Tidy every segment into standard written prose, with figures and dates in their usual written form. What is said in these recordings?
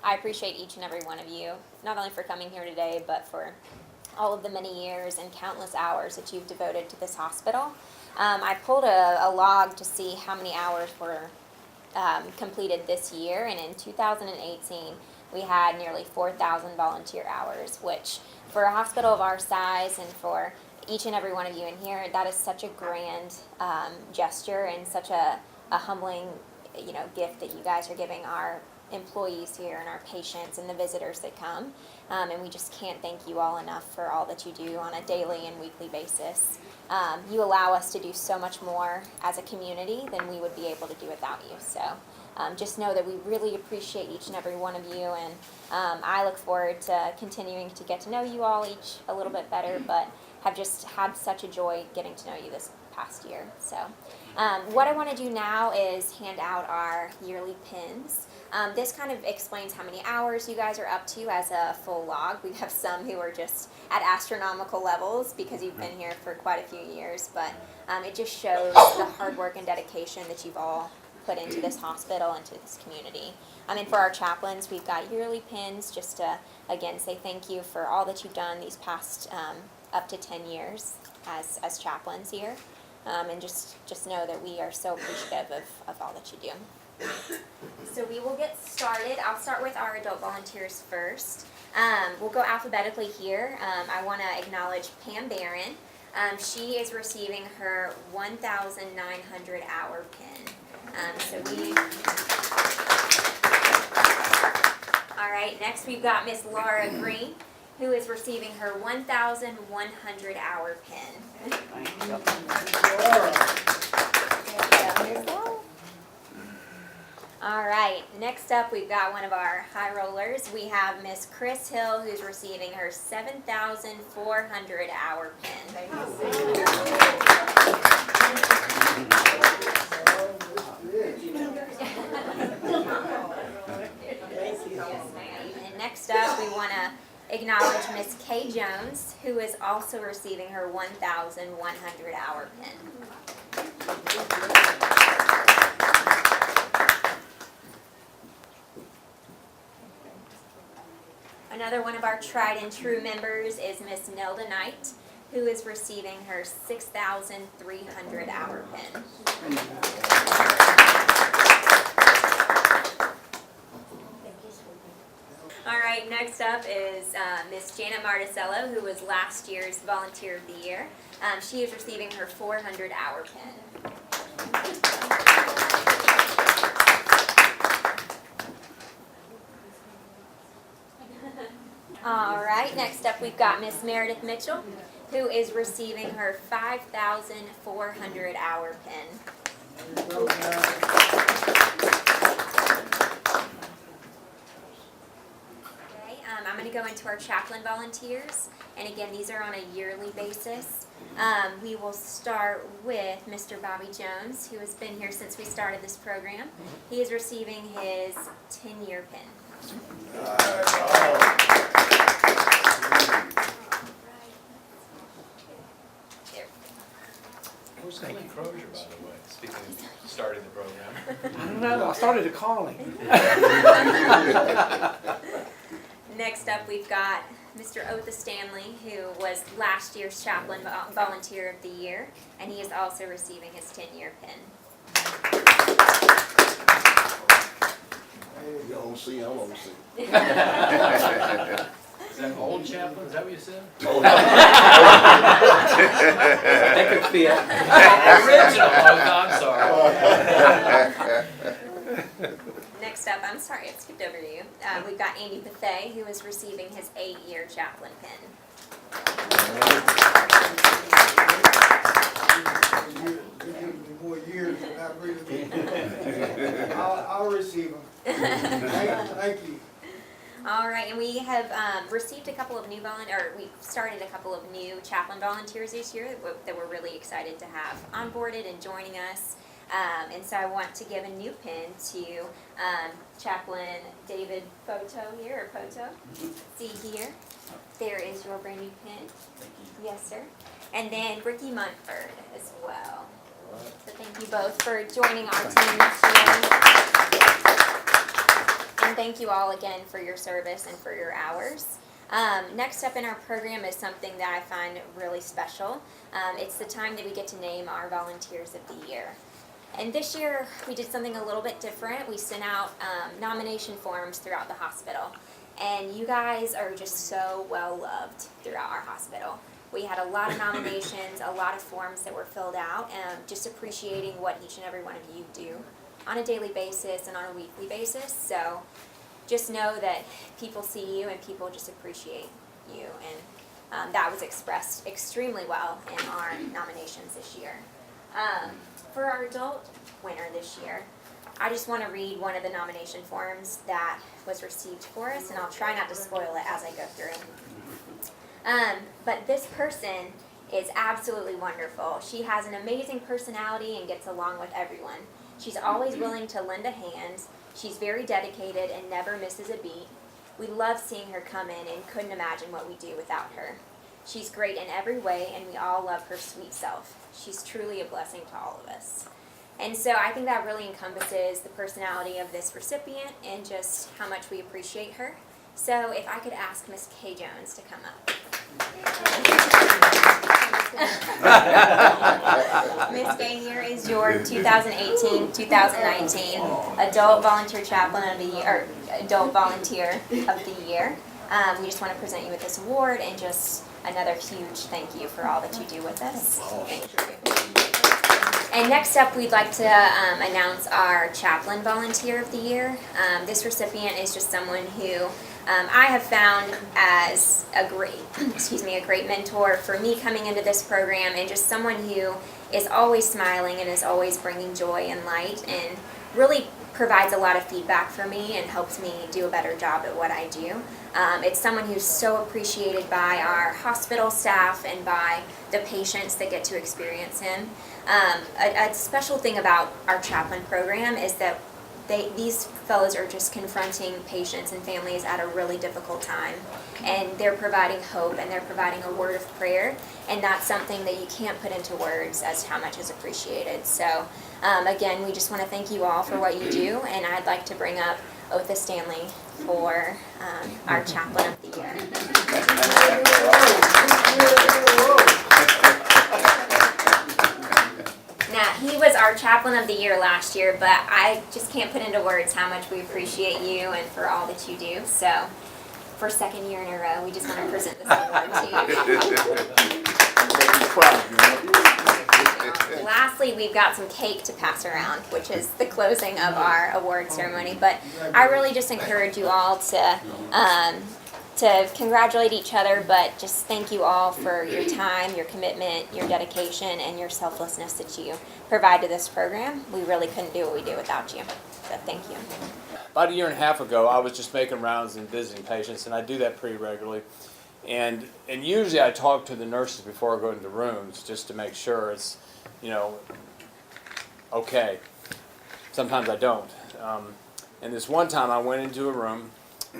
I appreciate each and every one of you, not only for coming here today, but for all of the many years and countless hours that you've devoted to this hospital. I pulled a log to see how many hours were completed this year, and in 2018 we had nearly 4,000 volunteer hours, which for a hospital of our size and for each and every one of you in here, that is such a grand gesture and such a humbling gift that you guys are giving our employees here and our patients and the visitors that come. And we just can't thank you all enough for all that you do on a daily and weekly basis. You allow us to do so much more as a community than we would be able to do without you. So just know that we really appreciate each and every one of you, and I look forward to continuing to get to know you all each a little bit better, but have just had such a joy getting to know you this past year. So what I want to do now is hand out our yearly pins. This kind of explains how many hours you guys are up to as a full log. We have some who are just at astronomical levels because you've been here for quite a few years, but it just shows the hard work and dedication that you've all put into this hospital and to this community. And for our chaplains, we've got yearly pins just to, again, say thank you for all that you've done these past up to 10 years as chaplains here. And just know that we are so appreciative of all that you do. So we will get started. I'll start with our adult volunteers first. We'll go alphabetically here. I want to acknowledge Pam Barron. She is receiving her 1,900 hour pin. All right, next we've got Miss Laura Green, who is receiving her 1,100 hour pin. All right, next up we've got one of our high rollers. We have Miss Chris Hill, who's receiving her 7,400 hour pin. And next up we want to acknowledge Miss Kay Jones, who is also receiving her 1,100 hour pin. Another one of our tried and true members is Miss Nelda Knight, who is receiving her 6,300 hour pin. All right, next up is Miss Janet Marticello, who was last year's Volunteer of the Year. She is receiving her 400 hour pin. All right, next up we've got Miss Meredith Mitchell, who is receiving her 5,400 hour pin. Okay, I'm going to go into our chaplain volunteers, and again, these are on a yearly basis. We will start with Mr. Bobby Jones, who has been here since we started this program. He is receiving his 10-year pin. Where's Clayton Crozier, by the way, speaking of starting the program? I don't know, I started to call him. Next up, we've got Mr. Otha Stanley, who was last year's Chaplain Volunteer of the Year, and he is also receiving his 10-year pin. You don't see, I don't see. Is that old chaplain? Is that what you said? That could fit. Original. Oh, I'm sorry. Next up, I'm sorry, I skipped over to you. We've got Andy Bethay, who is receiving his 8-year chaplain pin. More years than that really. I'll receive them. Thank you. All right, and we have received a couple of new we started a couple of new chaplain volunteers this year that we're really excited to have onboarded and joining us. And so I want to give a new pin to Chaplain David Poto here, or Poto. See here, there is your brand new pin. Thank you. Yes, sir. And then Ricky Munford as well. So thank you both for joining our team this year. And thank you all again for your service and for your hours. Next up in our program is something that I find really special. It's the time that we get to name our Volunteers of the Year. And this year we did something a little bit different. We sent out nomination forms throughout the hospital. And you guys are just so well loved throughout our hospital. We had a lot of nominations, a lot of forms that were filled out, and just appreciating what each and every one of you do on a daily basis and on a weekly basis. So just know that people see you and people just appreciate you. And that was expressed extremely well in our nominations this year. For our adult winner this year, I just want to read one of the nomination forms that was received for us, and I'll try not to spoil it as I go through. But this person is absolutely wonderful. She has an amazing personality and gets along with everyone. She's always willing to lend a hand. She's very dedicated and never misses a beat. We love seeing her come in and couldn't imagine what we do without her. She's great in every way, and we all love her sweet self. She's truly a blessing to all of us. And so I think that really encompasses the personality of this recipient and just how much we appreciate her. So if I could ask Miss Kay Jones to come up. Miss Kay, here is your 2018-2019 Adult Volunteer Chaplain of the Year, or Adult Volunteer of the Year. We just want to present you with this award and just another huge thank you for all that you do with us. Thank you. And next up, we'd like to announce our Chaplain Volunteer of the Year. This recipient is just someone who I have found as a great mentor for me coming into this program, and just someone who is always smiling and is always bringing joy and light, and really provides a lot of feedback for me and helps me do a better job at what I do. It's someone who's so appreciated by our hospital staff and by the patients that get to experience him. A special thing about our chaplain program is that these fellows are just confronting patients and families at a really difficult time, and they're providing hope and they're providing a word of prayer, and that's something that you can't put into words as to how much is appreciated. So again, we just want to thank you all for what you do, and I'd like to bring up Otha Stanley for our Chaplain of the Year. Now, he was our Chaplain of the Year last year, but I just can't put into words how much we appreciate you and for all that you do. So, for second year in a row, we just want to present this award to you. Lastly, we've got some cake to pass around, which is the closing of our award ceremony. But I really just encourage you all to congratulate each other, but just thank you all for your time, your commitment, your dedication, and your selflessness that you provide to this program. We really couldn't do what we do without you. So thank you. About a year and a half ago, I was just making rounds and visiting patients, and I do that pretty regularly. And usually I talk to the nurses before I go into rooms just to make sure it's, okay. Sometimes I don't. And this one time I went into a room,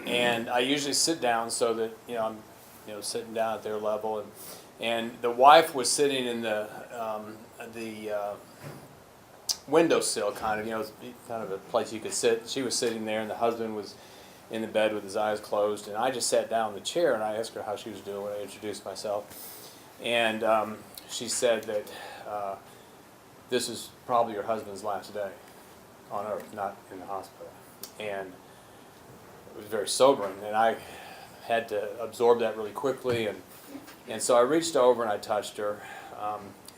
and I usually sit down so that I'm sitting down at their level, and the wife was sitting in the windowsill, kind of a place you could sit. She was sitting there, and the husband was in the bed with his eyes closed, and I just sat down in the chair and I asked her how she was doing. I introduced myself, and she said that this is probably your husband's last day on earth, not in the hospital. And it was very sobering, and I had to absorb that really quickly, and so I reached over and I touched her,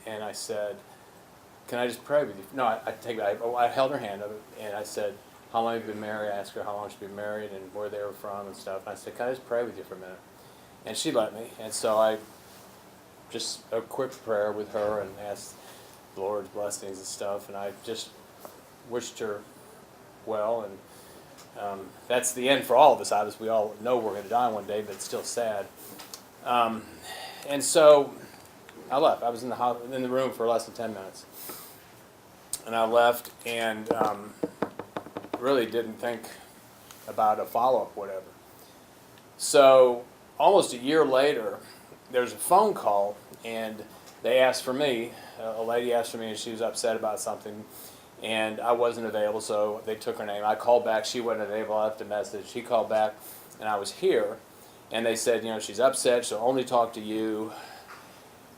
and I said, "Can I just pray with you?" No, I held her hand up, and I said, "How long have you been married?" I asked her how long she'd been married and where they were from and stuff. And I said, "Can I just pray with you for a minute?" And she let me, and so I just a quick prayer with her and asked the Lord's blessings and stuff, and I just wished her well, and that's the end for all of us. Obviously, we all know we're going to die one day, but it's still sad. And so I left. I was in the room for less than 10 minutes, and I left and really didn't think about a follow-up, whatever. So almost a year later, there's a phone call, and they asked for me. A lady asked for me, and she was upset about something. and I wasn't available, so they took her name. I called back, she wasn't available, I left a message. He called back, and I was here, and they said, you know, she's upset, she'll only talk to you.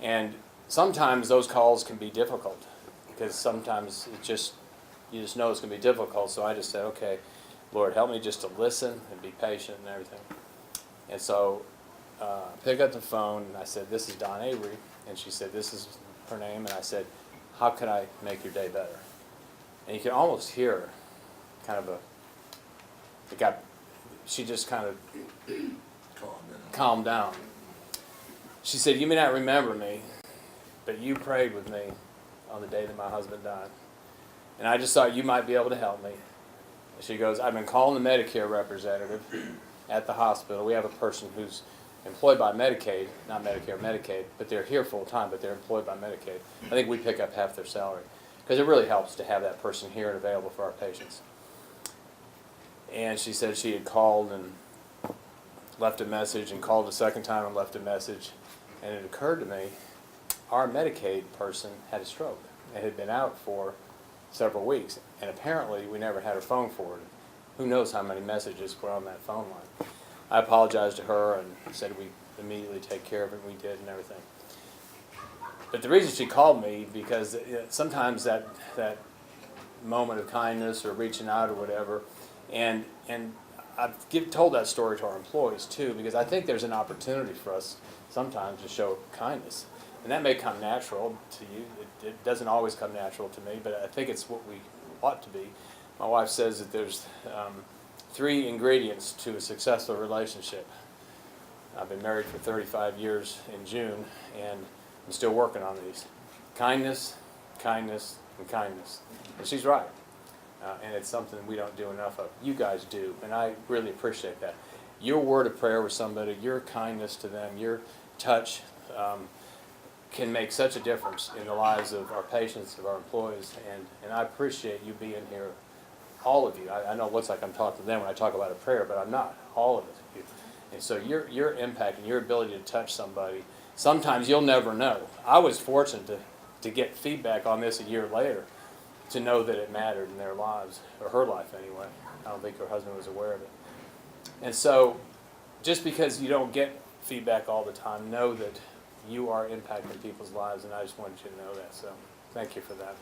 And sometimes those calls can be difficult, because sometimes you just know it's going to be difficult. So I just said, okay, Lord, help me just to listen and be patient and everything. And so I picked up the phone, and I said, this is Dawn Avery. And she said, this is her name. And I said, how can I make your day better? And you can almost hear her, kind of she just kind of calmed down. She said, you may not remember me, but you prayed with me on the day that my husband died. And I just thought you might be able to help me. And she goes, I've been calling the Medicare representative at the hospital. We have a person who's employed by Medicaid, not Medicare, Medicaid, but they're here full time, but they're employed by Medicaid. I think we pick up half their salary, because it really helps to have that person here and available for our patients. And she said she had called and left a message, and called a second time and left a message. And it occurred to me, our Medicaid person had a stroke and had been out for several weeks. And apparently we never had a phone for it. Who knows how many messages were on that phone line. I apologized to her and said we'd immediately take care of it, and we did and everything. But the reason she called me, because sometimes that moment of kindness or reaching out or whatever, and I've told that story to our employees too, because I think there's an opportunity for us sometimes to show kindness. And that may come natural to you. It doesn't always come natural to me, but I think it's what we ought to be. My wife says that there's 3 ingredients to a successful relationship. I've been married for 35 years in June, and I'm still working on these. Kindness, kindness, and kindness. And she's right. And it's something we don't do enough of. You guys do, and I really appreciate that. Your word of prayer with somebody, your kindness to them, your touch can make such a difference in the lives of our patients, of our employees, and I appreciate you being here, all of you. I know it looks like I'm talking to them when I talk about a prayer, but I'm not. All of you. And so your impact and your ability to touch somebody, sometimes you'll never know. I was fortunate to get feedback on this a year later, to know that it mattered in their lives, or her life anyway. I don't think her husband was aware of it. And so, just because you don't get feedback all the time, know that you are impacting people's lives, and I just wanted you to know that. So, thank you for that.